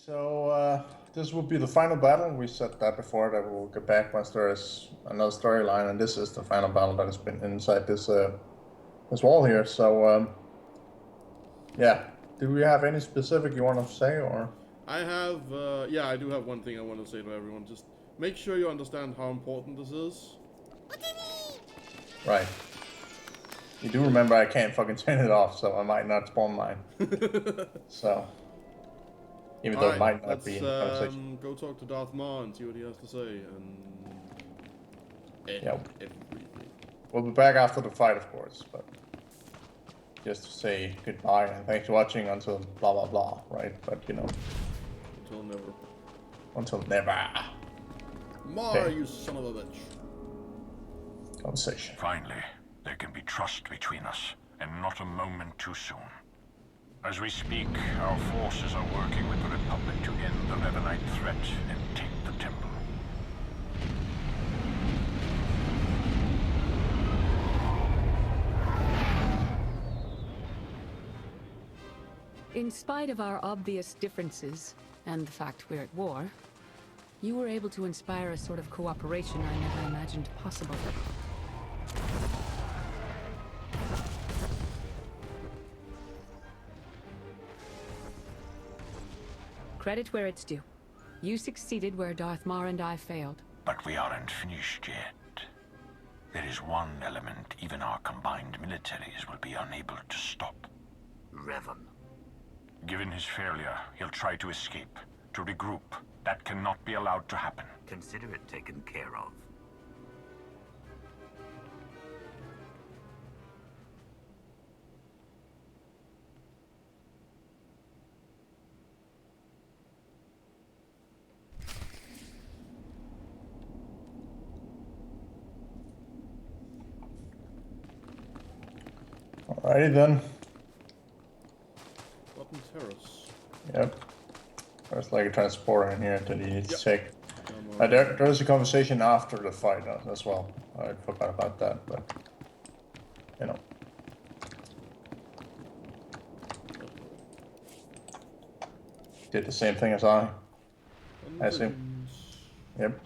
So this will be the final battle. We said that before that we'll get back once there is another storyline, and this is the final battle that has been inside this this wall here. So yeah, do we have any specific you want to say, or? I have, yeah, I do have one thing I want to say to everyone. Just make sure you understand how important this is. Right. You do remember I can't fucking turn it off, so I might not spawn mine. So. Even though it might not be in the conversation. Go talk to Darth Maul and see what he has to say, and everything. We'll be back after the fight, of course, but just to say goodbye and thanks for watching until blah blah blah, right? But you know, until never. Until never. Mar, you son of a bitch. Conversation. Finally, there can be trust between us, and not a moment too soon. As we speak, our forces are working with the Republic to end the Levanite threat and take the temple. In spite of our obvious differences, and the fact we're at war, you were able to inspire a sort of cooperation I never imagined possible. Credit where it's due. You succeeded where Darth Maul and I failed. But we aren't finished yet. There is one element even our combined militaries will be unable to stop. Revan. Given his failure, he'll try to escape, to regroup. That cannot be allowed to happen. Consider it taken care of. Alrighty then. Button terrace. Yep. There's like a transporter in here that you need to check. There's a conversation after the fight as well. I forgot about that, but you know. Did the same thing as I him. Yep.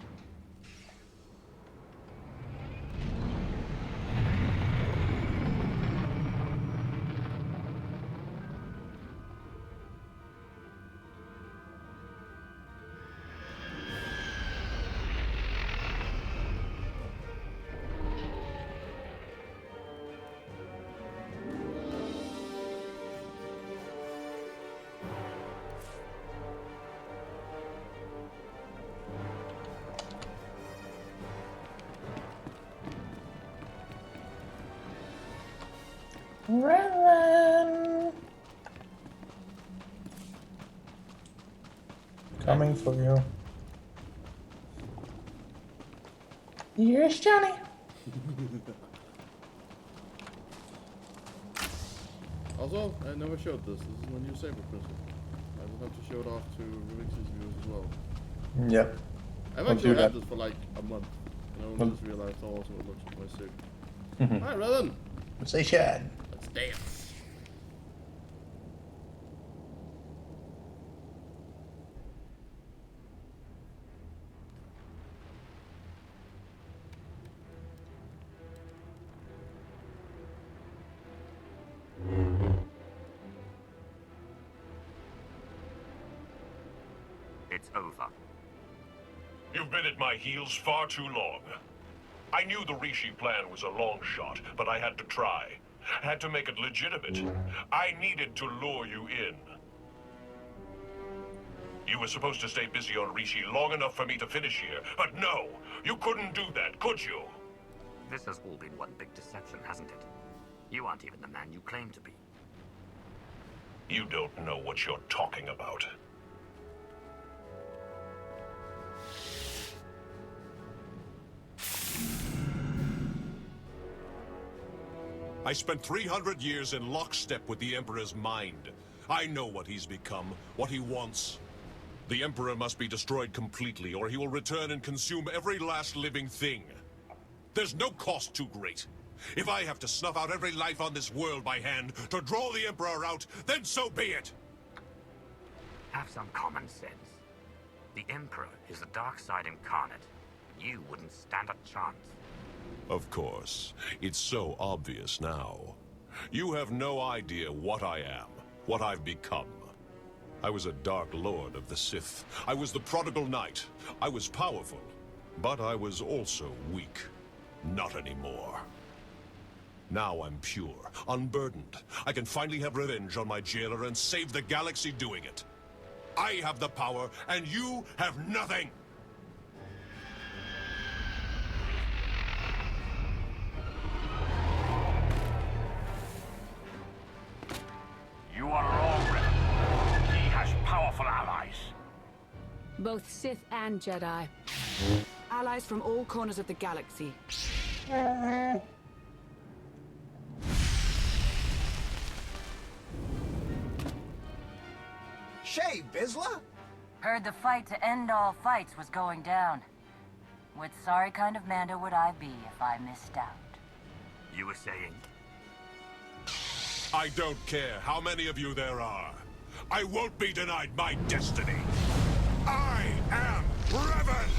Revan! Coming for you. Here's Johnny. Also, I never showed this. This is my new saber crystal. I will have to show it off to Remix's viewers as well. Yep. I've actually had this for like a month. And I just realized how awesome it looks with my suit. Hi, Revan! Say Shad. Let's dance. It's over. You've been at my heels far too long. I knew the Rishi plan was a long shot, but I had to try. Had to make it legitimate. I needed to lure you in. You were supposed to stay busy on Rishi long enough for me to finish here, but no! You couldn't do that, could you? This has all been one big deception, hasn't it? You aren't even the man you claim to be. You don't know what you're talking about. I spent 300 years in lockstep with the Emperor's mind. I know what he's become, what he wants. The Emperor must be destroyed completely, or he will return and consume every last living thing. There's no cost too great. If I have to snuff out every life on this world by hand to draw the Emperor out, then so be it! Have some common sense. The Emperor is the dark side incarnate. You wouldn't stand a chance. Of course. It's so obvious now. You have no idea what I am, what I've become. I was a Dark Lord of the Sith. I was the prodigal knight. I was powerful, but I was also weak. Not anymore. Now I'm pure, unburdened. I can finally have revenge on my jailer and save the galaxy doing it. I have the power, and you have nothing! You are wrong, Revan. He has powerful allies. Both Sith and Jedi. Allies from all corners of the galaxy. Shay, Vizsla? Heard the fight to end all fights was going down. What sorry kind of Mando would I be if I missed out? You were saying? I don't care how many of you there are. I won't be denied my destiny. I am Revan!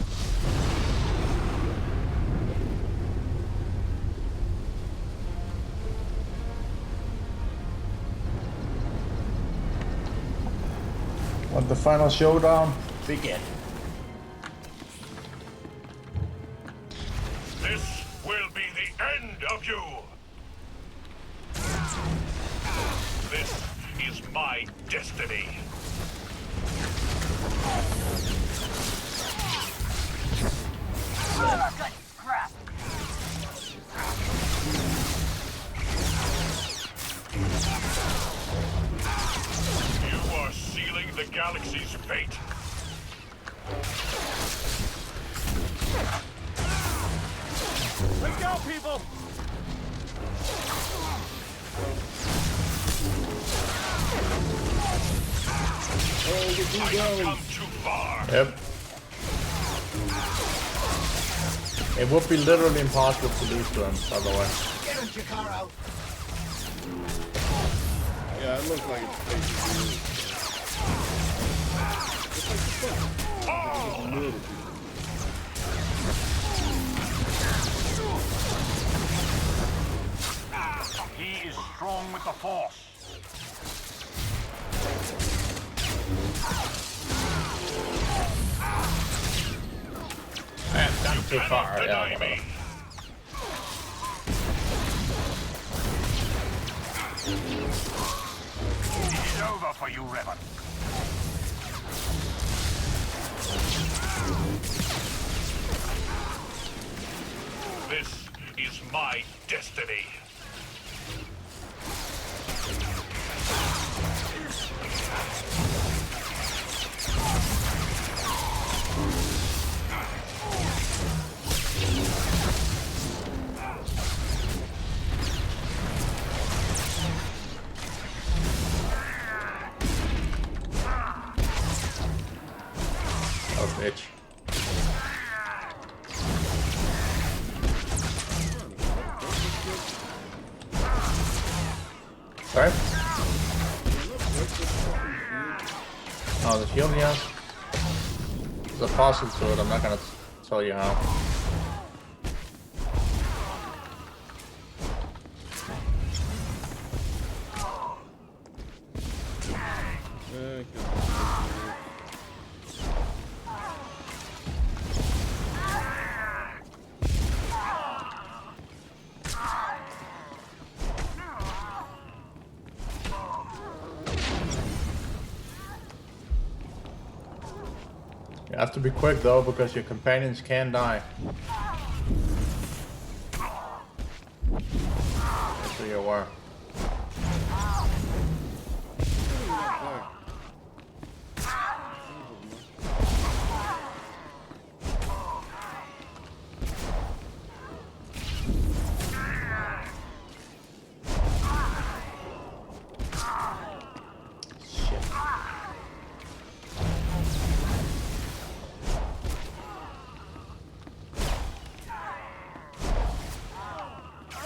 Let the final showdown begin. This will be the end of you! This is my destiny. Good crap! You are sealing the galaxy's fate. Let's go, people! I have come too far. Yep. It would be literally impossible to lose to him, by the way. Get him, Chikaro! Yeah, it looks like it's basically. It's like the fun. Murder people. He is strong with the Force. Man, that's too far, Deny yeah. me. It is over for you, Revan. This is my destiny. Oh, bitch. Sorry? Oh, the shield he has? There's a puzzle to it, I'm not gonna tell you how. You have to be quick though, because your companions can die. Just so you're aware.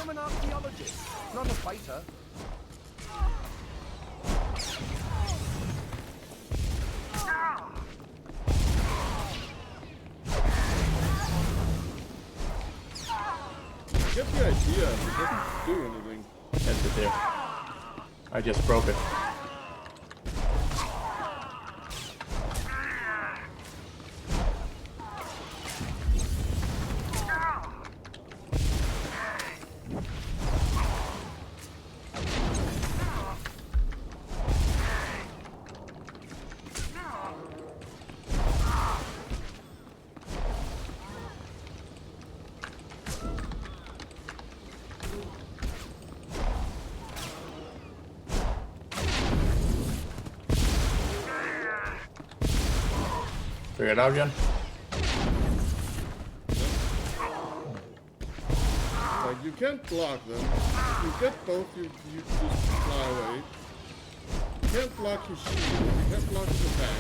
I'm an archaeologist, not a fighter. idea. It doesn't do anything. Yes, it did. I just broke it. Figure it out again. Like, you can't block them. If you get both, you just fly away. You can't block his shield. You can't block his attack.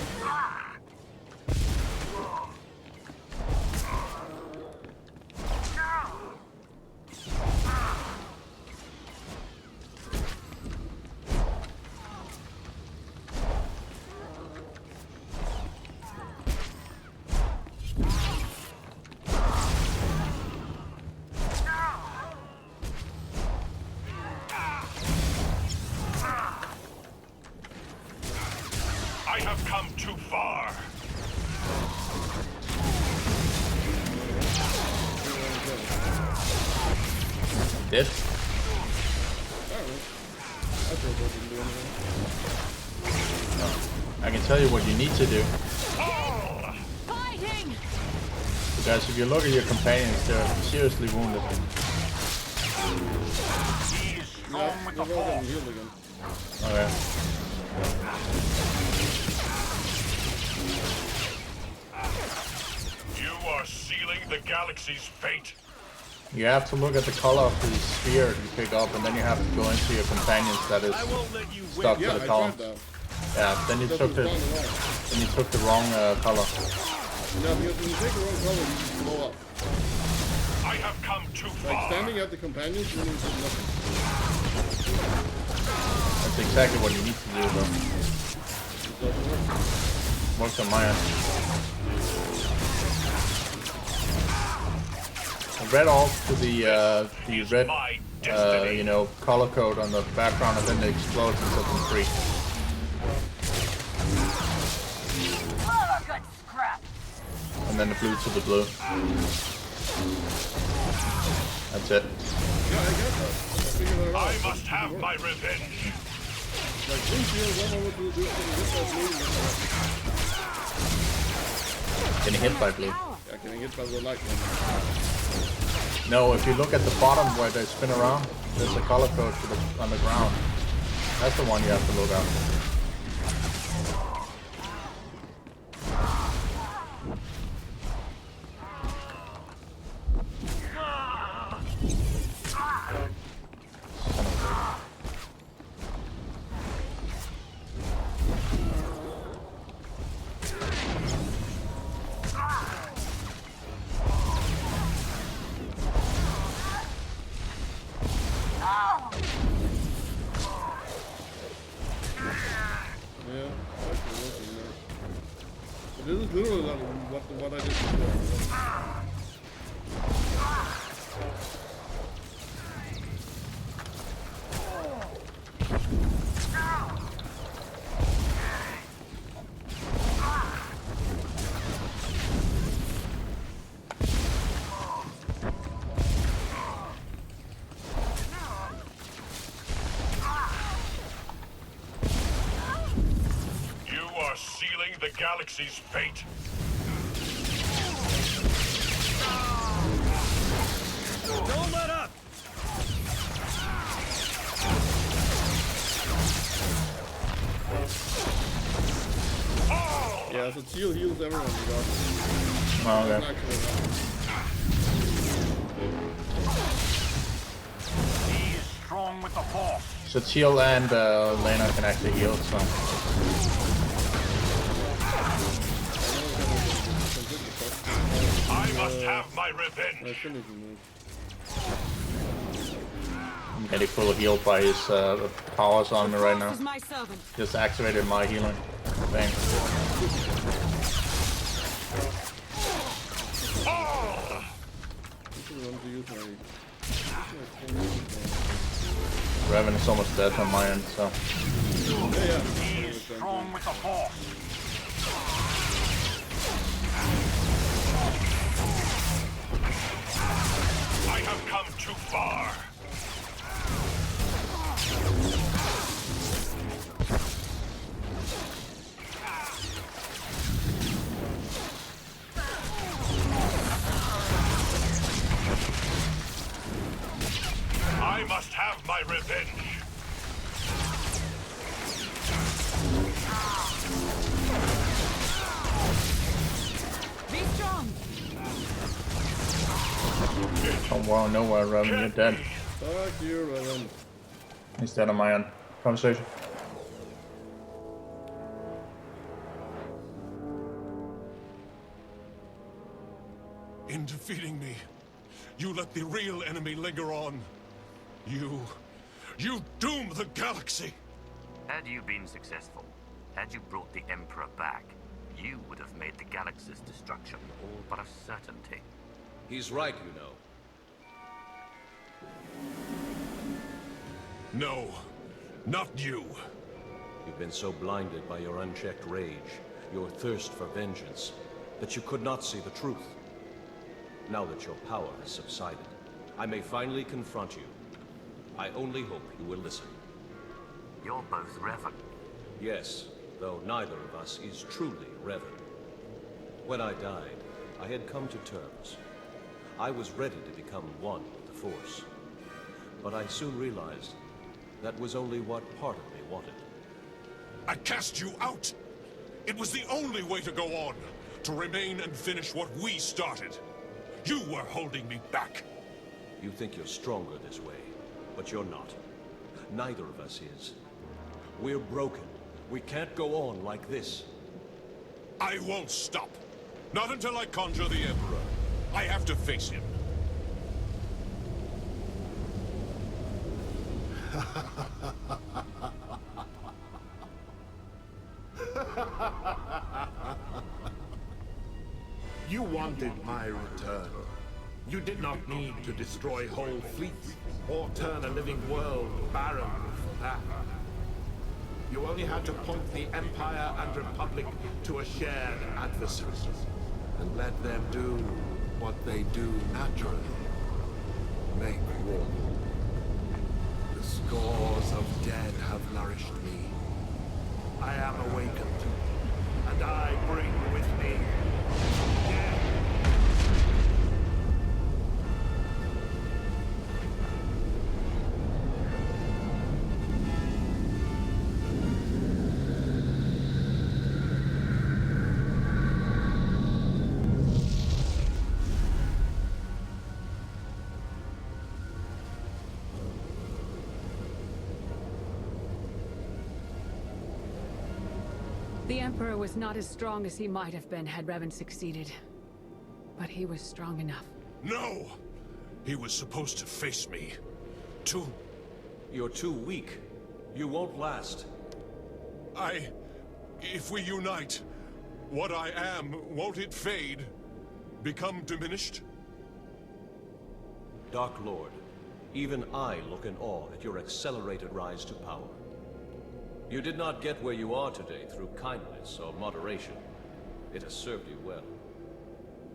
I have come too far. Did? I can tell you what you need to do. Fighting! Because if you look at your companions, they're seriously wounded. He is strong with the force. Okay. You are sealing the galaxy's fate. You have to look at the color of the sphere you pick up, and then you have to go into your companions that is stuck to the column. Yeah, then you took the wrong color. No, because when you take the wrong color, you just blow up. I have come too far. Like standing at the companions, you need to do nothing. That's exactly what you need to do, though. It doesn't work. Works on my end. Red alt to the red, you know, color code on the background, and then it explodes and sets them free. Oh, good scrap. And then the blue to the blue. That's it. Yeah, I get that. I figured that out. I must have my revenge. Like, blue shield, I don't know what to do. Getting hit by blue. Yeah, can I hit by the light one? No, if you look at the bottom where they spin around, there's a color code to the, on the ground. That's the one you have to look at. This is literally like what I did before. You are sealing the galaxy's fate. Don't let up! Yeah, so shield heals everyone regardless. Oh, okay. He is strong with the force. So Teal and Lena can actually heal, so. I must have my revenge. I'm getting full healed by his powers on me right now. Is my servant. Just activated my healing thing. Raven is almost dead on my end, so. Yeah. He is strong with the Force. I have come too far. I must have my revenge. Be strong! Oh wow, nowhere, Raven, you're dead. Fuck you, Raven. He's dead on my end. Conversation. In defeating me, you let the real enemy linger on. You doom the galaxy! Had you been successful, had you brought the Emperor back, you would have made the galaxy's destruction all but a certainty. He's right, you know. No, not you. You've been so blinded by your unchecked rage, your thirst for vengeance, that you could not see the truth. Now that your power has subsided, I may finally confront you. I only hope you will listen. You're both Revan. Yes, though neither of us is truly Revan. When I died, I had come to terms. I was ready to become one with the Force. But I soon realized that was only what part of me wanted. I cast you out! It was the only way to go on, to remain and finish what we started. You were holding me back. You think you're stronger this way, but you're not. Neither of us is. We're broken. We can't go on like this. I won't stop. Not until I conjure the Emperor. I have to face him. You wanted my return. You did not need to destroy whole fleets or turn a living world barren for that. You only had to point the Empire and Republic to a shared adversary and let them do what they do naturally. Make war. The scores of dead have nourished me. I am awakened, and I bring with me death. The Emperor was not as strong as he might have been had Revan succeeded. But he was strong enough. No! He was supposed to face me. You're too weak. You won't last. If we unite, what I am, won't it fade? Become diminished? Dark Lord, even I look in awe at your accelerated rise to power. You did not get where you are today through kindness or moderation. It has served you well.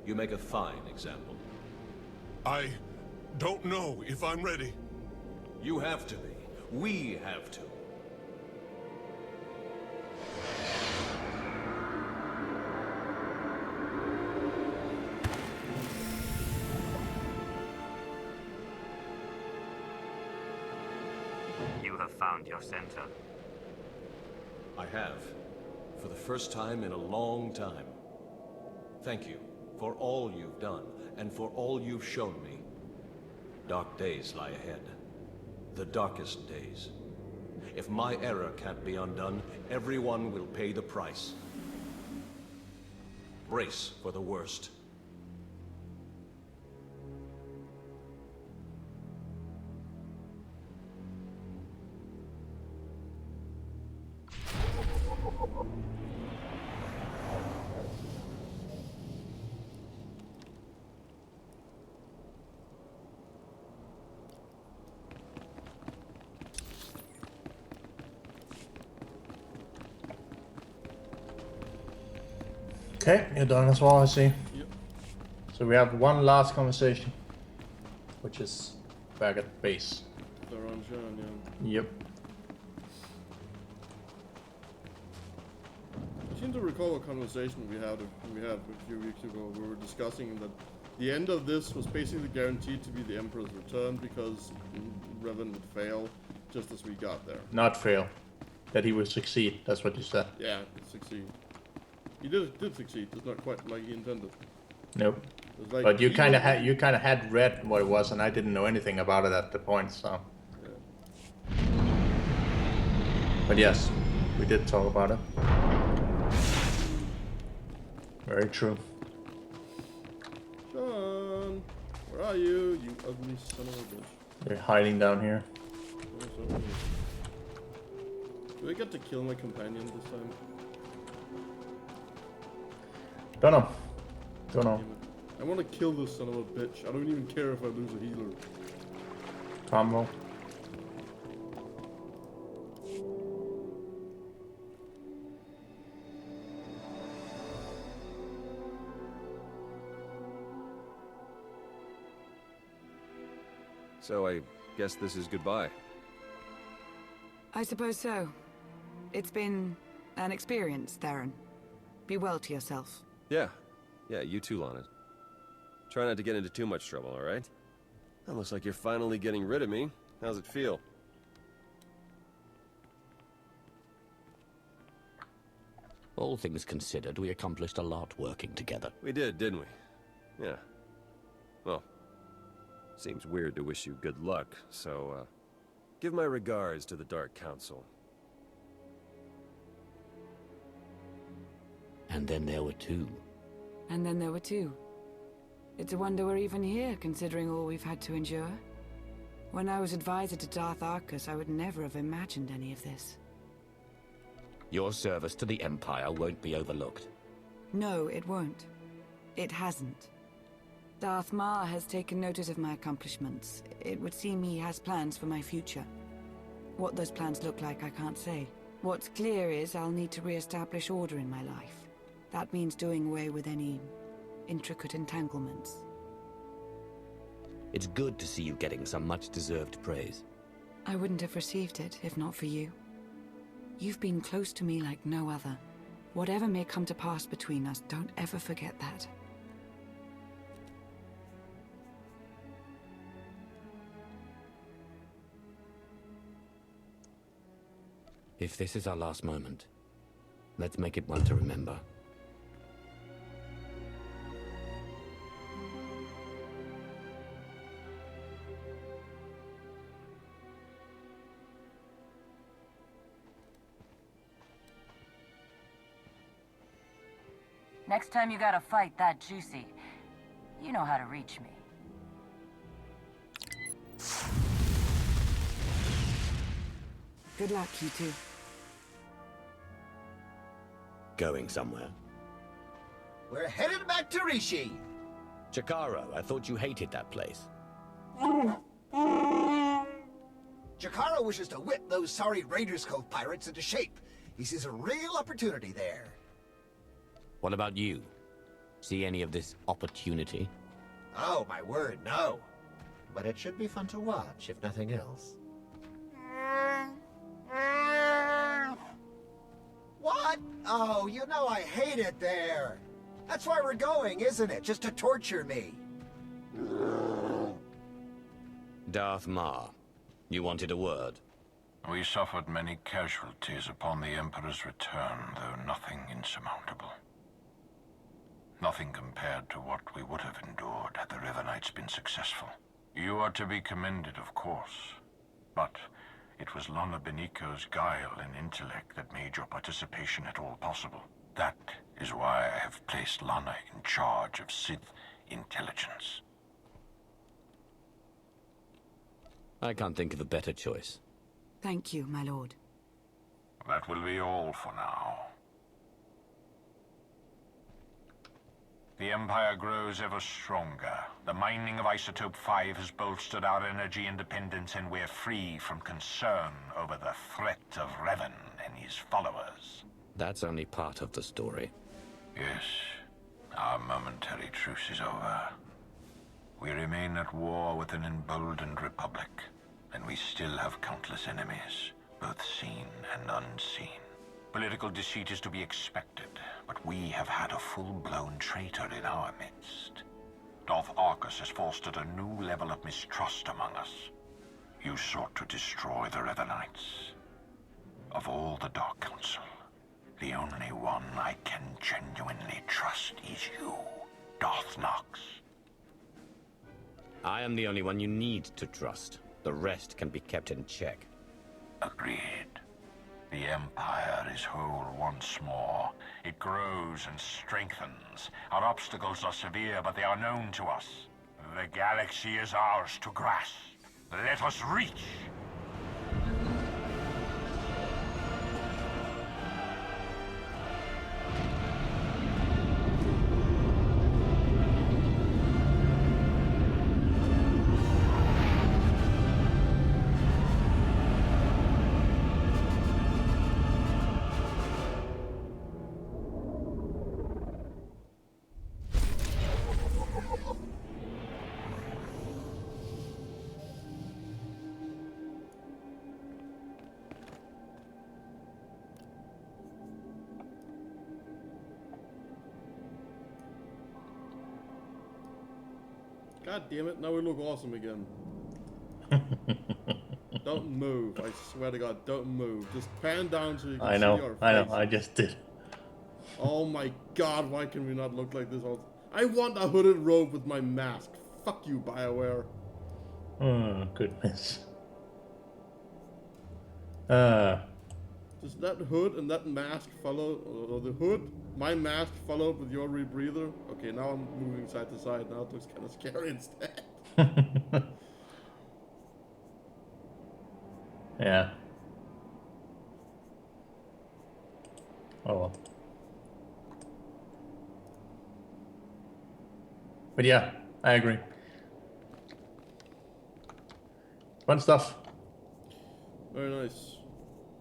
You make a fine example. I don't know if I'm ready. You have to be. We have to. You have found your center. I have. For the first time in a long time. Thank you for all you've done, and for all you've shown me. Dark days lie ahead. The darkest days. If my error can't be undone, everyone will pay the price. Brace for the worst. Okay, you're done as well, I see. Yep. So we have one last conversation, which is back at base. They're on Sean, yeah. Yep. I seem to recall a conversation we had a few weeks ago. We were discussing that the end of this was basically guaranteed to be the Emperor's return because Revan would fail just as we got there. Not fail. That he would succeed, that's what you said. Yeah, succeed. He did succeed, it's not quite like he intended. Nope. Like But you kind of had read what it was, and I didn't know anything about it at the point, so. Yeah. But yes, we did talk about it. Very true. Sean, where are you? You ugly son of a bitch. They're hiding down here. Do I get to kill my companion this time? Don't know. Don't know. I want to kill this son of a bitch. I don't even care if I lose a healer. Combo. So I guess this is goodbye. I suppose so. It's been an experience, Theron. Be well to yourself. Yeah, you too, Lana. Try not to get into too much trouble, alright? That looks like you're finally getting rid of me. How's it feel? All things considered, we accomplished a lot working together. We did, didn't we? Yeah. Well, seems weird to wish you good luck, so, give my regards to the Dark Council. And then there were two. And then there were two. It's a wonder we're even here, considering all we've had to endure. When I was advisor to Darth Arcus, I would never have imagined any of this. Your service to the Empire won't be overlooked. No, it won't. It hasn't. Darth Maul has taken notice of my accomplishments. It would seem he has plans for my future. What those plans look like, I can't say. What's clear is I'll need to re-establish order in my life. That means doing away with any intricate entanglements. It's good to see you getting some much-deserved praise. I wouldn't have received it if not for you. You've been close to me like no other. Whatever may come to pass between us, don't ever forget that. If this is our last moment, let's make it one to remember. Next time you got a fight that juicy, you know how to reach me. Good luck, you two. Going somewhere? We're headed back to Rishi. Chikaro, I thought you hated that place. Jakaro wishes to whip those sorry Raiders Cove pirates into shape. He sees a real opportunity there. What about you? See any of this opportunity? Oh, my word, no. But it should be fun to watch, if nothing else. What? Oh, you know I hate it there. That's why we're going, isn't it? Just to torture me. Darth Maul, you wanted a word? We suffered many casualties upon the Emperor's return, though nothing insurmountable. Nothing compared to what we would have endured had the Revanites been successful. You are to be commended, of course, but it was Lana Beniko's guile and intellect that made your participation at all possible. That is why I have placed Lana in charge of Sith intelligence. I can't think of a better choice. Thank you, my lord. That will be all for now. The Empire grows ever stronger. The mining of Isotope 5 has bolstered our energy independence, and we're free from concern over the threat of Revan and his followers. That's only part of the story. Yes, Our momentary truce is over. We remain at war with an emboldened republic, and we still have countless enemies, both seen and unseen. Political deceit is to be expected, but we have had a full-blown traitor in our midst. Darth Arcus has fostered a new level of mistrust among us. You sought to destroy the Revenites. Of all the Dark Council, the only one I can genuinely trust is you, Darth Nox. I am the only one you need to trust. The rest can be kept in check. Agreed. The Empire is whole once more. It grows and strengthens. Our obstacles are severe, but they are known to us. The galaxy is ours to grasp. Let us reach! God damn it, now we look awesome again. Don't move, I swear to God, don't move. Just pan down so you can see our faces. I know, I just did. Oh my God, why can we not look like this all? I want a hooded robe with my mask. Fuck you, BioWare. Oh, goodness. Does that hood and that mask follow, or the hood, my mask followed with your rebreather? Okay, now I'm moving side to side. Now it looks kind of scary instead. Yeah. Oh well. But yeah, I agree. Fun stuff. Very nice.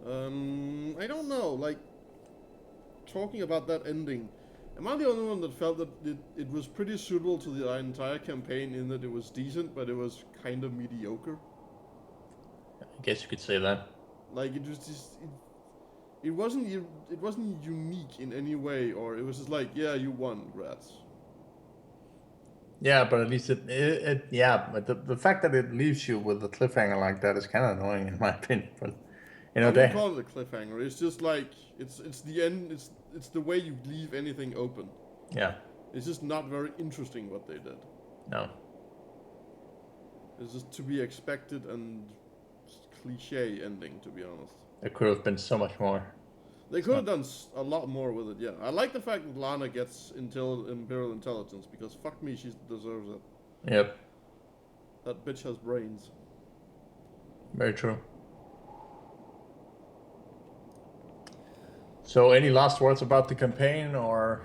I don't know, like, talking about that ending, am I the only one that felt that it was pretty suitable to the entire campaign in that it was decent, but it was kind of mediocre? I guess you could say that. Like, it was just, it wasn't unique in any way, or it was just like, yeah, you won, rats. Yeah, but at least yeah, but the fact that it leaves you with a cliffhanger like that is kind of annoying in my opinion. But you know, I wouldn't call it a cliffhanger. It's just like it's the end. It's the way you leave anything open. Yeah. It's just not very interesting what they did. No. It's just to be expected and cliche ending, to be honest. There could have been so much more. They could have done a lot more with it, yeah. I like the fact that Lana gets Imperial Intelligence, because fuck me, she deserves it. Yep. That bitch has brains. Very true. So, any last words about the campaign, or?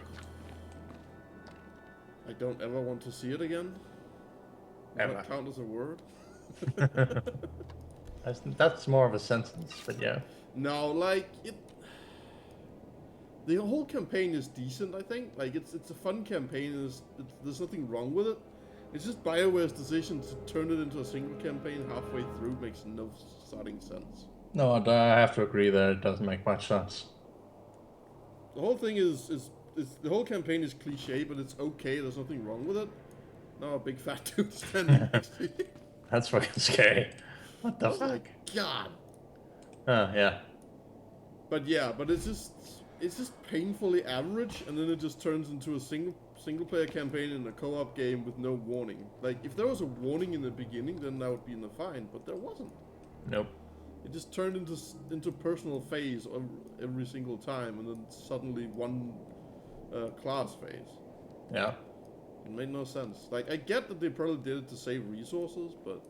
I don't ever want to see it again. Does that count as a word? That's more of a sentence, but yeah. No, like, the whole campaign is decent, I think. Like, it's a fun campaign, there's nothing wrong with it. It's just BioWare's decision to turn it into a single campaign halfway through makes no starting sense. No, I have to agree that it doesn't make much sense. The whole thing is the whole campaign is cliche, but it's okay. There's nothing wrong with it. No, a big fat dude standing next to you. That's fucking scary. What the fuck? God. Yeah. But yeah, but it's just painfully average, and then it just turns into a single player campaign in a co-op game with no warning. Like, if there was a warning in the beginning, then that would be fine, but there wasn't. Nope. It just turned into personal phase every single time, and then suddenly one class phase. Yeah. It made no sense. Like, I get that they probably did it to save resources, but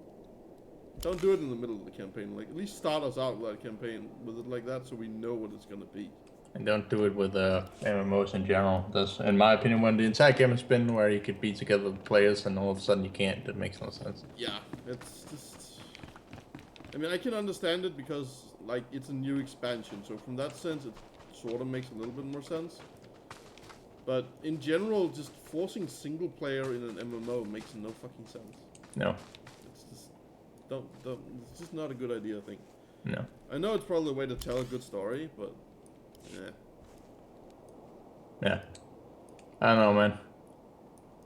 don't do it in the middle of the campaign. Like, at least start us out with that campaign with it like that, so we know what it's gonna be. And don't do it with MMOs in general. That's, in my opinion, when the entire game has been where you could be together with players and all of a sudden you can't, that makes no sense. Yeah, it's just... I mean, I can understand it because, like, it's a new expansion, so from that sense, it sort of makes a little bit more sense. But in general, just forcing single player in an MMO makes no fucking sense. No. It's just it's just not a good idea, I think. No. I know it's probably a way to tell a good story, but yeah. I don't know, man.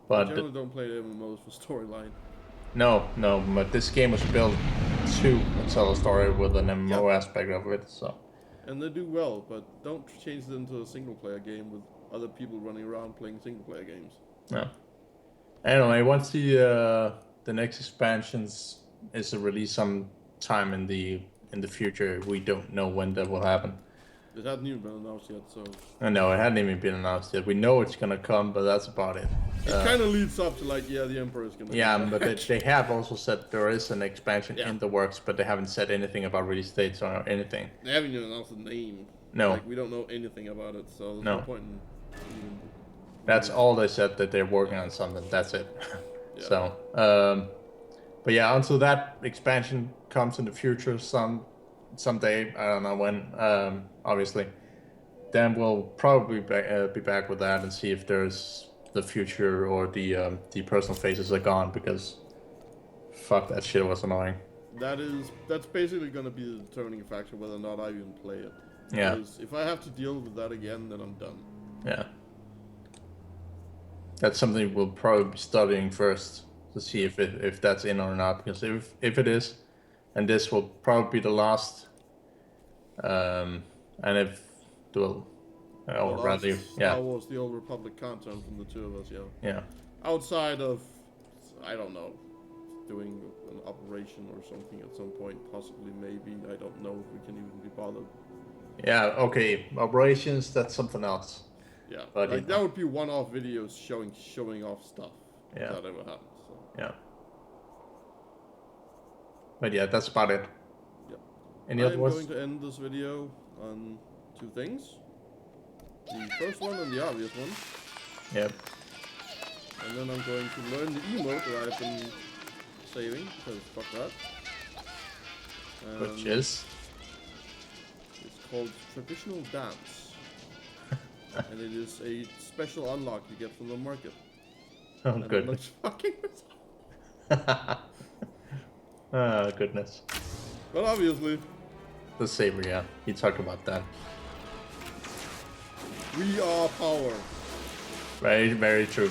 But I generally don't play MMOs for storyline. No, but this game was built to tell a story with an MMO aspect of it, so. And they do well, but don't change it into a single player game with other people running around playing single player games. No. Anyway, once the next expansions is released sometime in the future, we don't know when that will happen. It hasn't even been announced yet, so. No, it hadn't even been announced yet. We know it's gonna come, but that's about it. It kind of leads up to like, yeah, the Emperor is gonna. Yeah, but they have also said there is an expansion in the works, but they haven't said anything about release dates or anything. They haven't even announced the name. No. Like, we don't know anything about it, so there's no point in. That's all they said, that they're working on something. That's it. Yeah. So, but yeah, until that expansion comes in the future, someday, I don't know when, obviously, then we'll probably be back with that and see if there's the future or the personal faces are gone, because fuck, that shit was annoying. That's basically going to be the determining factor whether or not I even play it. Yeah. Because if I have to deal with that again, then I'm done. Yeah. That's something we'll probably be studying first to see if that's in or not, because if it is, and this will probably be the last, and if well, rather, yeah. Star Wars: The Old Republic content from the two of us, yeah. Yeah. Outside of, I don't know, doing an operation or something at some point, possibly, maybe. I don't know if we can even be bothered. Yeah. Okay. Operations. That's something else. Yeah. But like that would be one-off videos showing off stuff. Yeah. If that ever happens. So. Yeah. But yeah, that's about it. Yep. Any other words? I'm going to end this video on two things. The first one and the obvious one. Yep. And then I'm going to learn the emote that I've been saving, because fuck that. Which is? It's called Traditional Dance. And it is a special unlock you get from the market. Oh, and goodness. Fucking Oh, goodness. But obviously. The saber, yeah. You talked about that. We are power. Very, very true.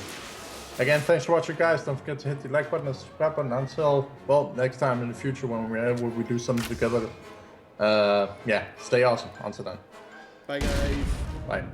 Again, thanks for watching, guys. Don't forget to hit the like button and subscribe button until, well, next time in the future when we do something together. Yeah, stay awesome. Until then. Bye, guys. Bye.